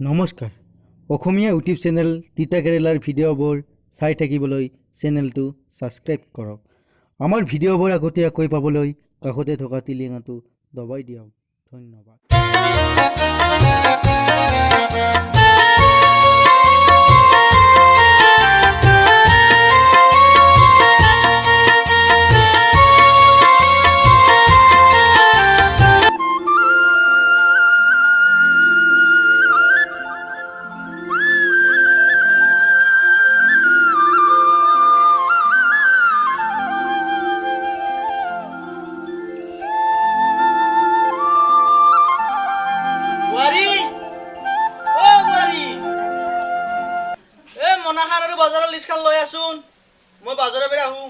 নমস্কাৰ অসমীয়া YouTube channel তিতা কেৰেলাৰ ভিডিঅ'বোৰ চাই থাকিবলৈ চেনেলটো ছাবস্ক্ৰাইব কৰক। আমাৰ ভিডিঅ'বোৰ আগতীয়াকৈ পাবলৈ কাষতে থকা টিলিঙাটো দবাই দিয়ক। ধন্যবাদ। মনাখান আৰু বজাৰৰ লিষ্টখন লৈ আছোন মই বজাৰৰ পৰা আহো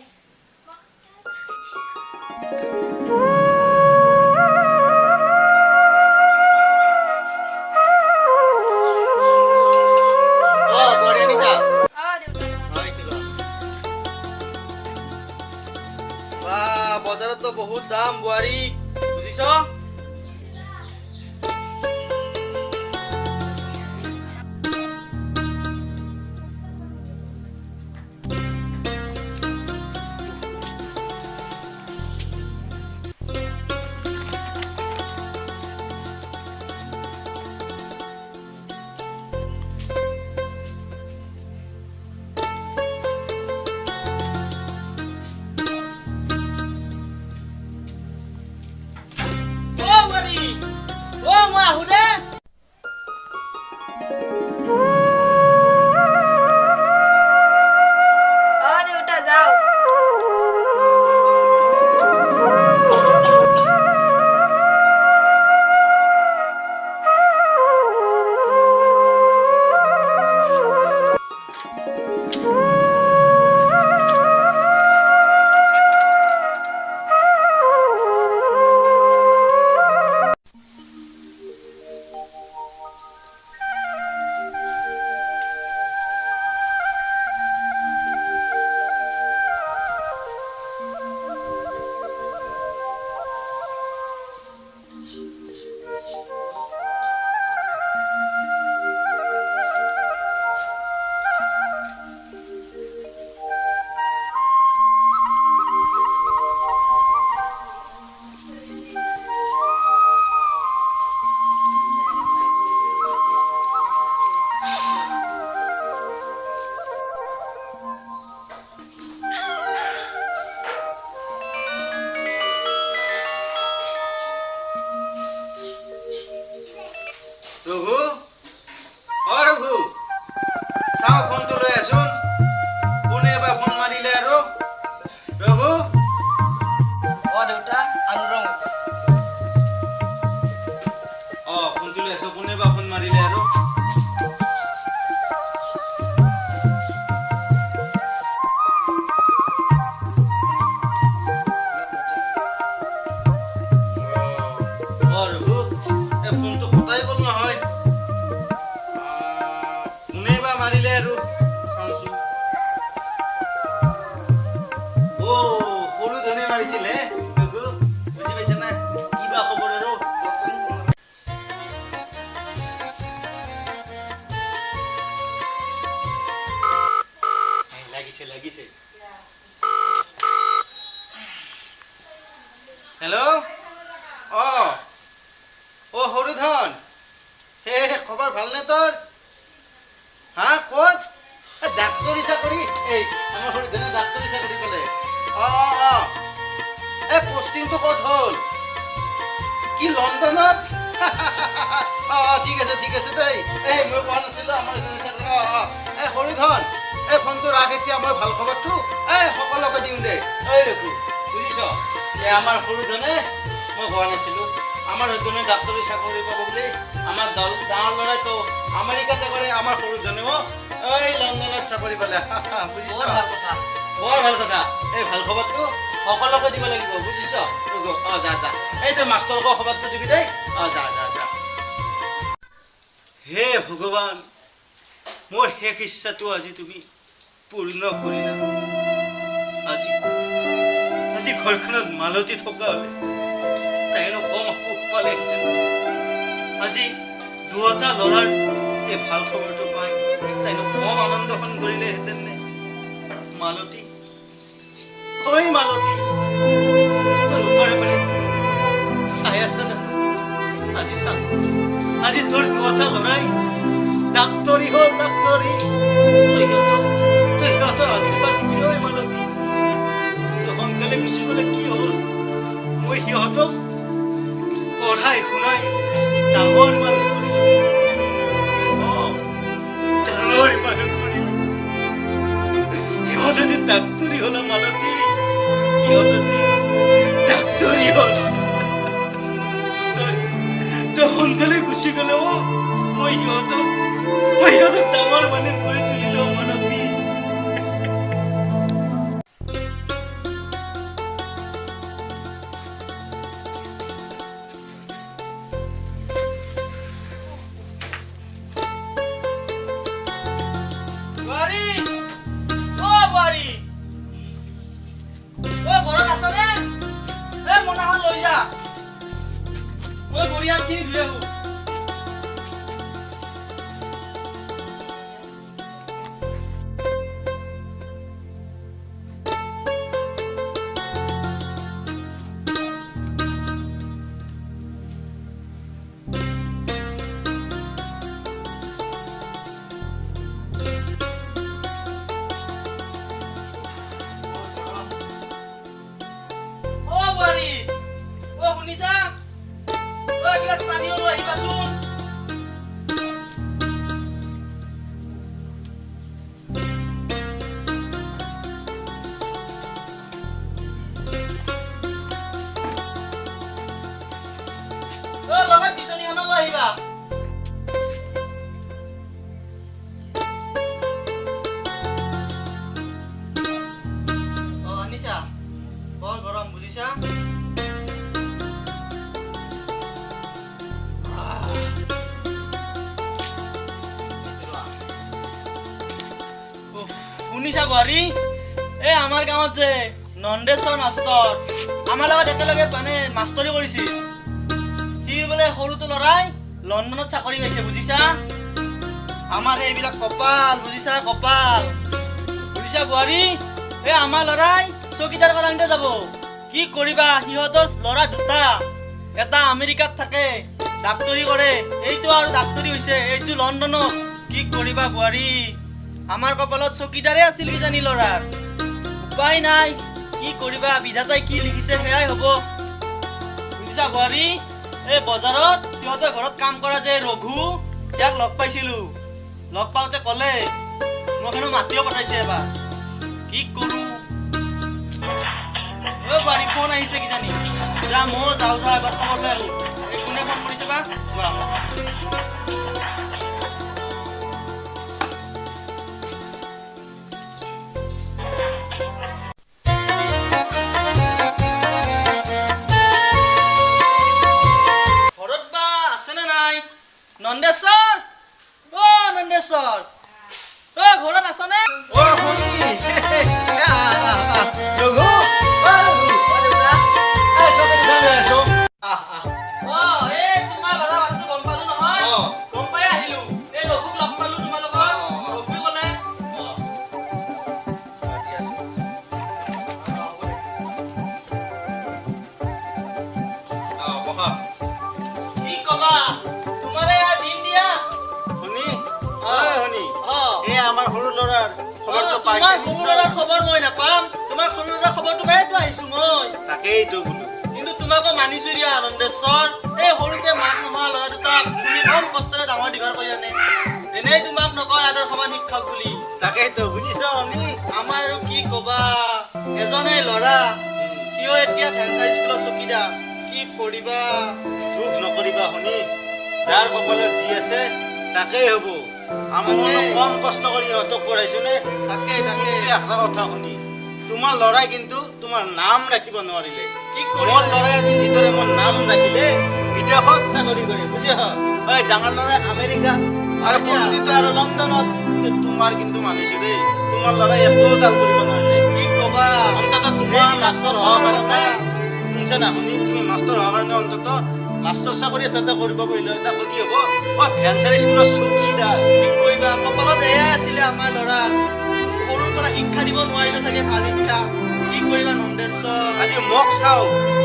বঢ়িয়া নিছা বজাৰত তো বহুত দাম বোৱাৰী বুজিছ মই আহো দে দেউতা যাও ৰঘু ৰঘু চাওঁ ফোনটো লৈ আছোন কোনে বা ফোন মাৰিলে আৰু ৰঘু দেউতা আনৰং ফোনটো লৈ আছো কোনে বা ফোন মাৰিলে আৰু ৰঘু এই ফোনটো কটাই গ'ল নহয় কোনে বা মাৰিলে আৰু চাওঁচোন সৰু ধনে মাৰিছিলে ৰঘু বুজি পাইছে না কি বা খবৰ আৰু কওকচোন লাগিছে লাগিছে হেল্ল' সৰুধন হে খবৰ ভালনে তোৰ হা ক'ত ডাক্তৰী চাকৰি এই আমাৰ সৰুধনে ডাক্তৰী চাকৰি পালে এই পষ্টিংটো ক'ত হ'ল কি লণ্ডনত ঠিক আছে দেই এই মই কোৱা নাছিলোঁ আমাৰ এই সৰুধন এই ফোনটো ৰাখ এতিয়া মই ভাল খবৰটো এই সকলোকে দিওঁ দে এই ৰঘু বুজিছ এই আমাৰ সৰুধনে মই কোৱা নাছিলোঁ আমাৰ সৰুধনে ডাক্তৰী চাকৰি পাব বুলি আমাৰ গাঁৱৰ ল'ৰাইতো আমেৰিকাতে কৰে আমাৰ সৰুধনেও এই লণ্ডনত চাকৰি পালে বুজিছ বৰ ভাল কথা এই ভাল খবৰটো সকলোকে দিব লাগিব বুজিছ ৰঘু যা এই তই মাষ্টৰকো খবৰটো দিবি দেই যা হে ভগৱান মোৰ শেষ ইচ্ছাটো আজি তুমি পূৰ্ণ কৰিলা আজি ঘৰখনত মালতী থকা হ'লে তাইনো কম সুখ পালে আজি দুটা ল'ৰাৰ এই ভাল খবৰটো পাই তাইনো কম আনন্দখন কৰিলেহেঁতেন নে? মালতী, ঐ মালতী, তই ওপৰে পাৰে চাই আছা জানো? আজি চা, আজি তোৰ দুটা ল'ৰাই ডাক্তৰী হ'ল, ডাক্তৰী। তই সিহঁতক আশীৰ্বাদ দিবি ঐ মালতী। তই সোনকালে গুচি গ'লে কি হ'ল? মই সিহঁতক পঢ়াই শুনাই ডাঙৰ মানুহ কৰিলোঁ। ডাঙৰ মানুহ কৰিলোঁ। সিহঁতে যে ডাক্তৰী হ'ল মালতী, সিহঁতে যে ডাক্তৰী হ'ল। তই সোনকালে গুচি গ'লে মই সিহঁতক ডাঙৰ মানুহ কৰি তুলিলোঁ মালতী। বোৱাৰী, বোৱাৰী, ঘৰত আছনে? মোনাখন লৈ যা, মই ভৰি হাতখিনি ধুই আহোঁ। বোৱাৰী, শুনিছা? এগিলাচ পানীও লৈ আহিবাচোন। লগত বিচনীখনো লৈ আহিবা। আনিছা? বৰ গৰম বুজিছা? শুনিছা বোৱাৰী? এই আমাৰ গাঁৱত যে নন্দেশ্বৰ মাষ্টৰ আমাৰ লগত একেলগে মানে মাষ্টৰী কৰিছিল, সি বোলে সৰুটো ল'ৰাই লণ্ডনত চাকৰি পাইছে বুজিছা? আমাৰ এইবিলাক কপাল বুজিছা, কপাল। বুজিছা বোৱাৰী? এই আমাৰ ল'ৰাই চকীদাৰ কাৰণতে যাব। কি কৰিবা, সিহঁতৰ ল'ৰা দুটা, এটা আমেৰিকাত থাকে ডাক্তৰী কৰে, এইটো আৰু ডাক্তৰী হৈছে, এইটো লণ্ডনত। কি কৰিবা বোৱাৰী, আমাৰ কপালত চকীদাৰে আছিল কিজানি ল'ৰাৰ। উপায় নাই, কি কৰিবা, বিধাতাই কি লিখিছে সেয়াই হ'ব। বুজিছা বোৱাৰী? এই বজাৰত সিহঁতৰ ঘৰত কাম কৰা যে ৰঘু, ইয়াক লগ পাইছিলোঁ। লগ পাওঁতে ক'লে মোক হেনো মাতিও পঠাইছে এবাৰ। কি কৰোঁ? বোৱাৰী ফোন আহিছে কিজানি, যা ময়ো যাওঁ এবাৰ খবৰ লৈ আহোঁ। এই কোনে ফোন কৰিছে বা, যোৱা। নন্দেশ্বৰ, নন্দেশ্বৰ, ঘৰত আছনে? শুনি ৰঘু, এই তোমাৰ ল'ৰা কথাটো গম পালো নহয়, গম পাই আহিলো। এই ৰঘুক লগ পালো তোমালোকৰ, ৰঘুৱে ক'লে কি কবা, তোমাৰে দিন দিয়া। শুনি এই আমাৰ সৰু ল'ৰাৰ খবৰটো তোমাৰ পাইছে সৰু ল'ৰাৰ খবৰ মই নাপাম, তোমাৰ সৰু ল'ৰাৰ খবৰটো পাইতো আহিছো মই। তাকেইতো বোলো। কিন্তু তোমাকো মানিছো দিয়া নন্দেশ্বৰ, এই সৰুতে মাক নোহোৱা ল'ৰা দুটাক তুমি কম কষ্টৰে ডাঙৰ দীঘল কৰি আনে। এনেই তোমাক নকয় আদৰ সমান শিক্ষক বুলি। তাকেইতো বুজিছ শুনি। আমাৰ আৰু কি কবা, এজনে ল'ৰা, সিও এতিয়া ভেঞ্চাৰ স্কুলৰ চকীদাৰ। কি কৰিবা, দুখ নকৰিবা শুনি, যাৰ কপালত যি আছে তাকেই হ'ব। আমাৰ কম কষ্ট কৰি সিহঁতক পঢ়াইছো নে? তাকে এটা কথা শুনি, তোমাৰ ল'ৰাই কিন্তু তোমাৰ নাম ৰাখিব নোৱাৰিলে। কি মোৰ কৰিবা? ল'ৰাই আজি যিদৰে মোৰ নাম ৰাখিলে, বিদেশত চাকৰি কৰে বুজিছ? ঐ ডাঙৰ ল'ৰাই আমেৰিকা আৰু সৰুটো আৰু লণ্ডনত। তোমাৰ কিন্তু মানিছো দেই, তোমাৰ ল'ৰাই একো তাল কৰিব নোৱাৰিলে। কি কবা, অন্তত তোমাৰ মাষ্টৰ হোৱাৰ কাৰণে, শুনছা না শুনি, তুমি মাষ্টৰ হোৱাৰ কাৰণে অন্তত মাষ্টৰ চাকৰি এটা কৰিব পাৰিলে তাকো কি হ'ব? ভেঞ্চাৰ স্কুলৰ চকীদাৰ কি কৰিবা কপালত এয়া আছিলে আমাৰ ল'ৰা সৰুৰ পৰা শিক্ষা দিব নোৱাৰিলো চাগে ভাল শিক্ষা কি কৰিবা নন্দেশ্বৰ আজি মোক চাও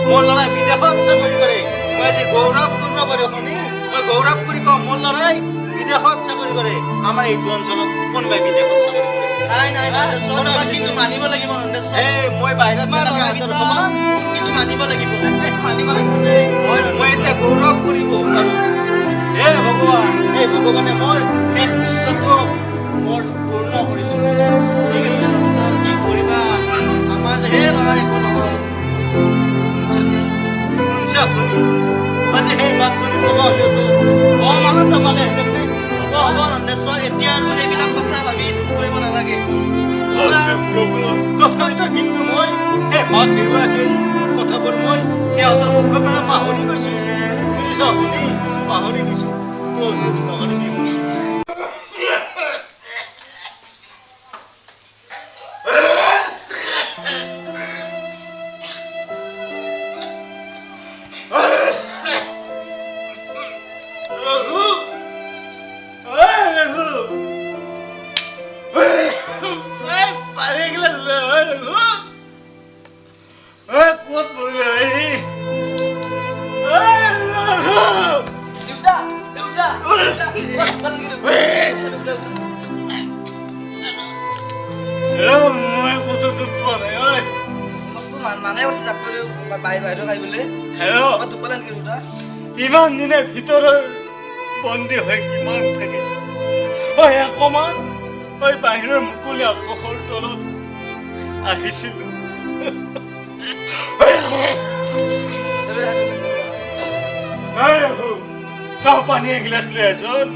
মোৰ ল'ৰাই বিদেশত চাকৰি কৰে মই আজি গৌৰৱ কৰিব পাৰোঁ শুনি মই গৌৰৱ কৰি কওঁ মোৰ ল'ৰাই বিদেশত চাকৰি কৰে আমাৰ এইটো অঞ্চলত কোনোবাই বিদেশত চাকৰি কৰিছে নাই নাই নন্দেশ্বৰ তোমাক কিন্তু মানিব লাগিব নন্দেশ্বৰ মই বাহিৰত তোমাৰ যেনেকৈ ল'ৰাকেইটা আদৰ কৰোঁ, কিন্তু মানিব লাগিব মানিব লাগিব দেই মই এতিয়া গৌৰৱ কৰিব পাৰোঁ হে ভগৱান এই ভগৱানে মোৰ এক উচ্চটো মোৰ পূৰ্ণ কৰি দিব ঠিক আছে নন্দেশ্বৰ কি কৰিবা আমাৰ হে ল'ৰাৰ একো নহয় শুনছে আপুনি আজি সেই মাকজনী চাব হ'লেতো অমানত পালেহেঁতেন নে হ'ব নন্দেশ্বৰ এতিয়া আৰু সেইবিলাক কথা ভাবি দুখ কৰিব নালাগে তথাপিতো কিন্তু মই এই মাক হেৰুৱা সেই কথাবোৰ মই সিহঁতৰ মুখৰ পৰা পাহৰি গৈছোঁ বুজিছ আপুনি পাহৰি গৈছোঁ তোৰ দুখ নকৰিবি শুনি ৰঘু ৰঘু পানী গিলাচ লৈ হয় ৰঘু ক'ত পৰিলে মই কতো দুখ পোৱা নাই ঐ মানে ডাক্তৰে বাহিৰ খাই বোলে হেল্ল' দুখ পালে নেকি দুটা ইমান দিনে ভিতৰৰ বন্দী হৈ কিমান থাকে ঐ অকমান ঐ বাহিৰৰ মুকলি আকাশৰ তলত আহিছিলো চাহ পানী এগিলাচ লৈ আছোন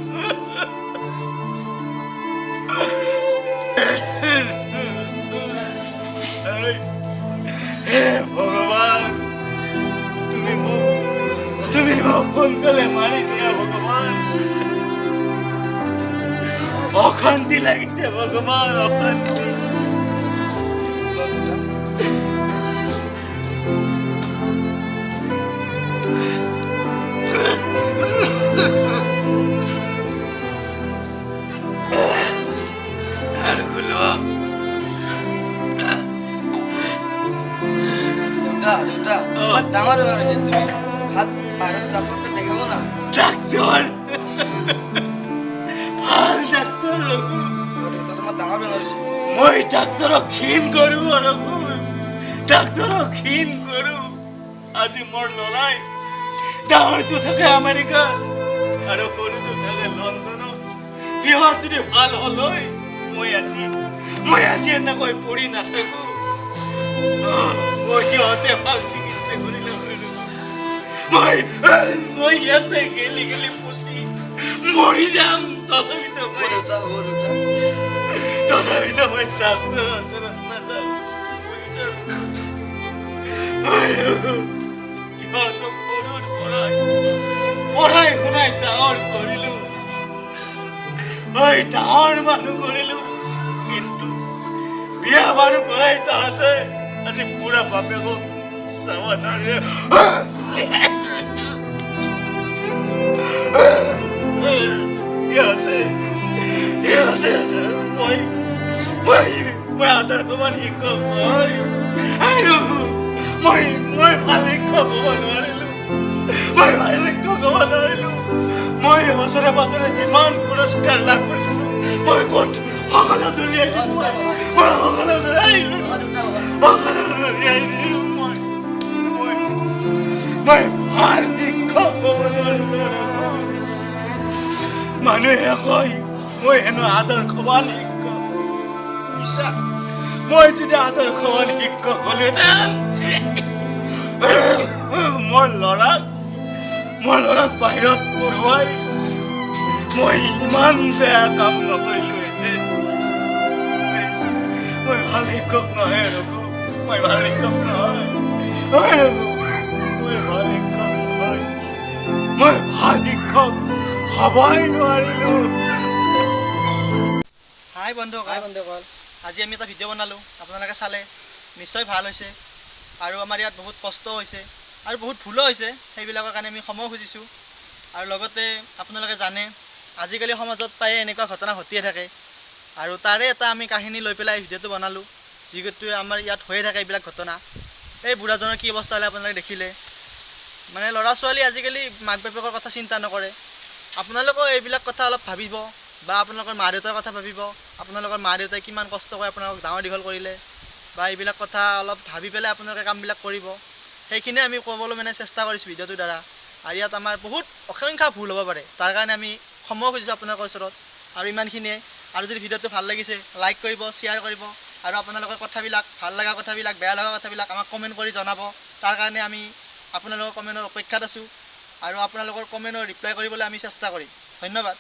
হে ভগৱান তুমি মোক সোনকালে মাৰি দিয়া ভগৱান অশান্তি লাগিছে ভগৱান অশান্তি দেউতা ডাঙৰ বেমাৰ হৈছে তুমি ভাল বাহিৰত ডাক্তৰক দেখাব না ডাক্তৰ ভাল ডাক্তৰ ৰঘু দেউতা তোমাৰ ডাঙৰ বেমাৰ হৈছে মই ডাক্তৰক ঘীণ কৰো ৰঘু ডাক্তৰক ঘীণ কৰো আজি মোৰ ল'ৰাই ডাঙৰটো থাকে আমেৰিকাত আৰু সৰুটো থাকে লণ্ডনত সিহঁত যদি ভাল হ'ল হয় মই আজি এনেকৈ পৰি নাথাকো মই সিহঁতে ভাল চিকিৎসা কৰিলে মই ইয়াতে গেলি গেলি পচি মৰি যাম তথাপিতো মই ডাক্তৰ ওচৰত নাযাম ইহঁতক সৰুৰ পঢ়াই শুনাই ডাঙৰ কৰিলো ডাঙৰ মানুহ কৰিলো কিন্তু বিয়া বাৰু কৰাই তাহাঁতে আজি পুৰা বাপেকক চাব নোৱাৰে মই আধাৰ কমান শিক্ষক মই ভাল শিক্ষক হ'ব নোৱাৰিলো মই বছৰে বছৰে যিমান পুৰস্কাৰ লাভ কৰিছিলো মই ক'ত সকলো দলিয়াই দিলো মই ভাল শিক্ষক হ'ব নোৱাৰিলো মানুহে কয় মই হেনো আদৰ্শৱান শিক্ষক মিছা মই যদি আদৰ্শৱান শিক্ষক হ'লোহেঁতেন মোৰ ল'ৰাক বাহিৰত পঢ়ুৱাই মই ইমান বেয়া কাম নকৰিলোহেঁতেন মই ভাল শিক্ষক নহয় ৰঘু মই ভাল শিক্ষক নহয় ৰঘু মই ভাল শিক্ষক হ'বই নোৱাৰিলো হাই বন্ধুসকল আজি আমি এটা ভিডিঅ' বনালোঁ আপোনালোকে চালে নিশ্চয় ভাল হৈছে আৰু আমাৰ ইয়াত বহুত কষ্ট হৈছে আৰু বহুত ভুলো হৈছে সেইবিলাকৰ কাৰণে আমি ক্ষমা খুজিছোঁ আৰু লগতে আপোনালোকে জানে আজিকালি সমাজত প্ৰায়ে এনেকুৱা ঘটনা ঘটিয়ে থাকে আৰু তাৰে এটা আমি কাহিনী লৈ পেলাই ভিডিঅ'টো বনালোঁ যিহেতু আমাৰ ইয়াত হৈয়ে থাকে এইবিলাক ঘটনা এই বুঢ়াজনৰ কি অৱস্থা হ'লে আপোনালোকে দেখিলে মানে ল'ৰা ছোৱালী আজিকালি মাক বাপেকৰ কথা চিন্তা নকৰে আপোনালোকেও এইবিলাক কথা অলপ ভাবিব বা আপোনালোকৰ মা দেউতাৰ কথা ভাবিব আপোনালোকৰ মা দেউতাই কিমান কষ্ট কৰি আপোনালোকক ডাঙৰ দীঘল কৰিলে বা এইবিলাক কথা অলপ ভাবি পেলাই আপোনালোকে কামবিলাক কৰিব সেইখিনিয়ে আমি ক'বলৈ মানে চেষ্টা কৰিছোঁ ভিডিঅ'টোৰ দ্বাৰা আৰু ইয়াত আমাৰ বহুত অসংখ্য ভুল হ'ব পাৰে তাৰ কাৰণে আমি ক্ষমা খুজিছোঁ আপোনালোকৰ ওচৰত আৰু ইমানখিনিয়ে আৰু যদি ভিডিঅ'টো ভাল লাগিছে লাইক কৰিব শ্বেয়াৰ কৰিব আৰু আপোনালোকৰ কথাবিলাক ভাল লগা কথাবিলাক বেয়া লগা কথাবিলাক আমাক কমেণ্ট কৰি জনাব তাৰ কাৰণে আমি আপোনালোকৰ কমেণ্টৰ অপেক্ষাত আছোঁ আৰু আপোনালোকৰ কমেণ্টৰ ৰিপ্লাই কৰিবলৈ আমি চেষ্টা কৰিম ধন্যবাদ।